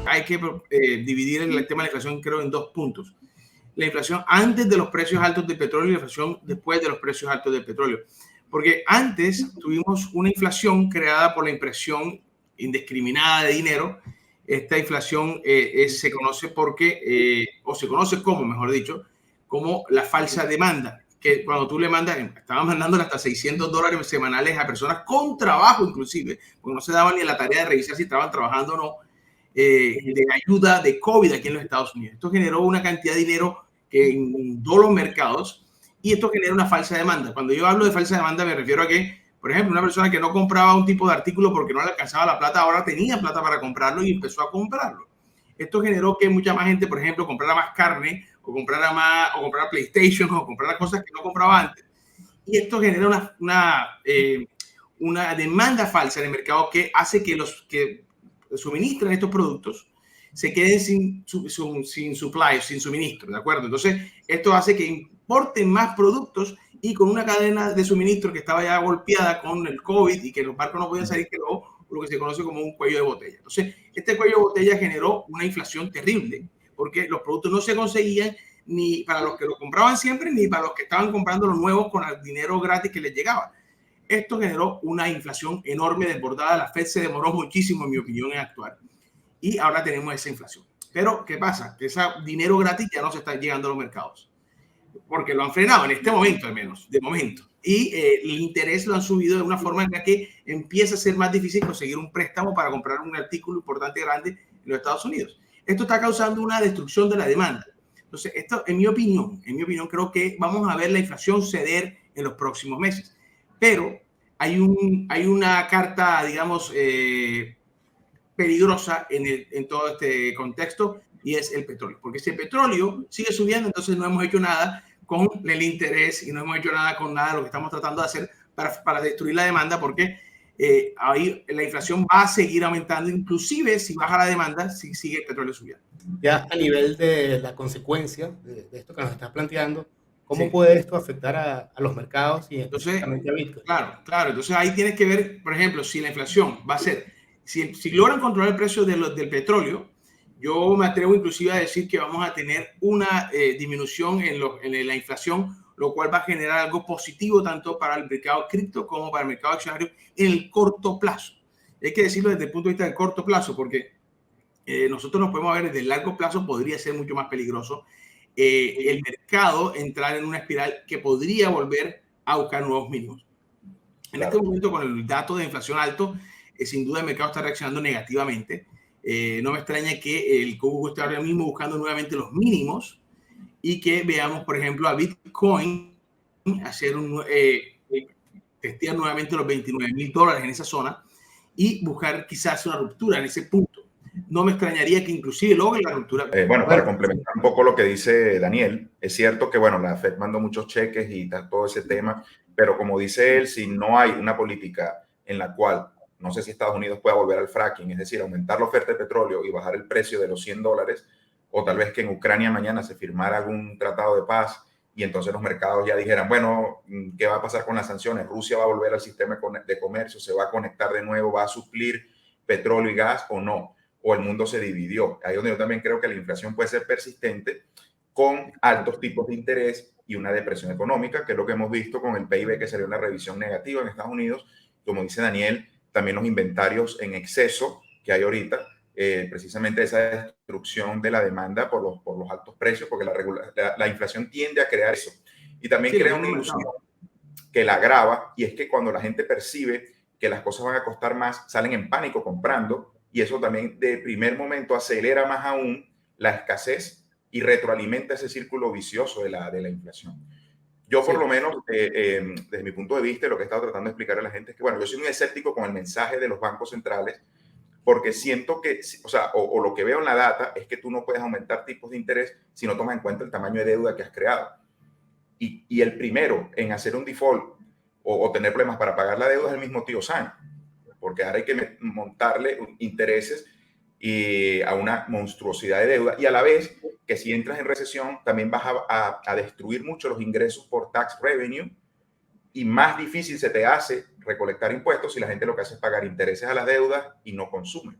hay que dividir el tema de la inflación, creo, en dos puntos. La inflación antes de los precios altos del petróleo y la inflación después de los precios altos del petróleo. Porque antes tuvimos una inflación creada por la impresión indiscriminada de dinero. Esta inflación se conoce o se conoce como, mejor dicho, como la falsa demanda, que cuando tú le mandas, estaban mandándole hasta $600 semanales a personas con trabajo inclusive, porque no se daban ni la tarea de revisar si estaban trabajando o no, de ayuda de COVID aquí en los Estados Unidos. Esto generó una cantidad de dinero que inundó los mercados y esto genera una falsa demanda. Cuando yo hablo de falsa demanda me refiero a que, por ejemplo, una persona que no compraba un tipo de artículo porque no le alcanzaba la plata, ahora tenía plata para comprarlo y empezó a comprarlo. Esto generó que mucha más gente, por ejemplo, comprara más carne o comprara PlayStation o comprara cosas que no compraba antes. Y esto genera una demanda falsa en el mercado que hace que los que suministran estos productos se queden sin supply, sin suministro, ¿de acuerdo? Entonces, esto hace que importen más productos y con una cadena de suministro que estaba ya golpeada con el COVID y que los barcos no podían salir, quedó lo que se conoce como un cuello de botella. Entonces, este cuello de botella generó una inflación terrible porque los productos no se conseguían ni para los que lo compraban siempre, ni para los que estaban comprando los nuevos con el dinero gratis que les llegaba. Esto generó una inflación enorme, desbordada. La Fed se demoró muchísimo, en mi opinión, en actuar. Y ahora tenemos esa inflación. Pero, ¿qué pasa? Que ese dinero gratis ya no se está llegando a los mercados. Porque lo han frenado en este momento, al menos, de momento. Y el interés lo han subido de una forma en la que empieza a ser más difícil conseguir un préstamo para comprar un artículo importante grande en los Estados Unidos. Esto está causando una destrucción de la demanda. Entonces, esto, en mi opinión, creo que vamos a ver la inflación ceder en los próximos meses. Pero hay una carta, digamos, peligrosa en todo este contexto y es el petróleo. Porque si el petróleo sigue subiendo, entonces no hemos hecho nada con el interés y no hemos hecho nada con nada de lo que estamos tratando de hacer para destruir la demanda, porque ahí la inflación va a seguir aumentando, inclusive si baja la demanda, si sigue el petróleo subiendo. Ya a nivel de la consecuencia de esto que nos estás planteando, ¿cómo puede esto afectar a los mercados y específicamente a Bitcoin? Claro. Entonces ahí tienes que ver, por ejemplo, si la inflación va a ser, si logran controlar el precio del petróleo, yo me atrevo inclusive a decir que vamos a tener una disminución en la inflación, lo cual va a generar algo positivo tanto para el mercado cripto como para el mercado accionario en el corto plazo. Hay que decirlo desde el punto de vista del corto plazo, porque nosotros nos podemos ver desde el largo plazo, podría ser mucho más peligroso el mercado entrar en una espiral que podría volver a buscar nuevos mínimos. En este momento, con el dato de inflación alto, sin duda el mercado está reaccionando negativamente. No me extraña que el Google esté ahora mismo buscando nuevamente los mínimos y que veamos, por ejemplo, a Bitcoin hacer testear nuevamente los $29,000 en esa zona y buscar quizás una ruptura en ese punto. No me extrañaría que inclusive logre la ruptura. Bueno, para complementar un poco lo que dice Daniel, es cierto que, bueno, la Fed mandó muchos cheques y todo ese tema, pero como dice él, si no hay una política en la cual, no sé si Estados Unidos pueda volver al fracking, es decir, aumentar la oferta de petróleo y bajar el precio de los $100, o tal vez que en Ucrania mañana se firmara algún tratado de paz y entonces los mercados ya dijeran, bueno, ¿qué va a pasar con las sanciones? Rusia va a volver al sistema de comercio, se va a conectar de nuevo, va a suplir petróleo y gas o no, o el mundo se dividió. Ahí es donde yo también creo que la inflación puede ser persistente con altos tipos de interés y una depresión económica, que es lo que hemos visto con el PIB que salió en la revisión negativa en Estados Unidos. Como dice Daniel, también los inventarios en exceso que hay ahorita, precisamente esa destrucción de la demanda por los altos precios, porque la inflación tiende a crear eso. Y también crea una ilusión que la agrava, y es que cuando la gente percibe que las cosas van a costar más, salen en pánico comprando, y eso también de primer momento acelera más aún la escasez y retroalimenta ese círculo vicioso de la inflación. Yo, por lo menos, desde mi punto de vista, lo que he estado tratando de explicar a la gente es que, bueno, yo soy muy escéptico con el mensaje de los bancos centrales, porque siento que, o lo que veo en la data es que tú no puedes aumentar tipos de interés si no tomas en cuenta el tamaño de deuda que has creado. Y el primero en hacer un default o tener problemas para pagar la deuda es el mismo tío Sam, porque ahora hay que montarle intereses a una monstruosidad de deuda, y a la vez que si entras en recesión también vas a destruir mucho los ingresos por tax revenue, y más difícil se te hace recolectar impuestos si la gente lo que hace es pagar intereses a las deudas y no consume.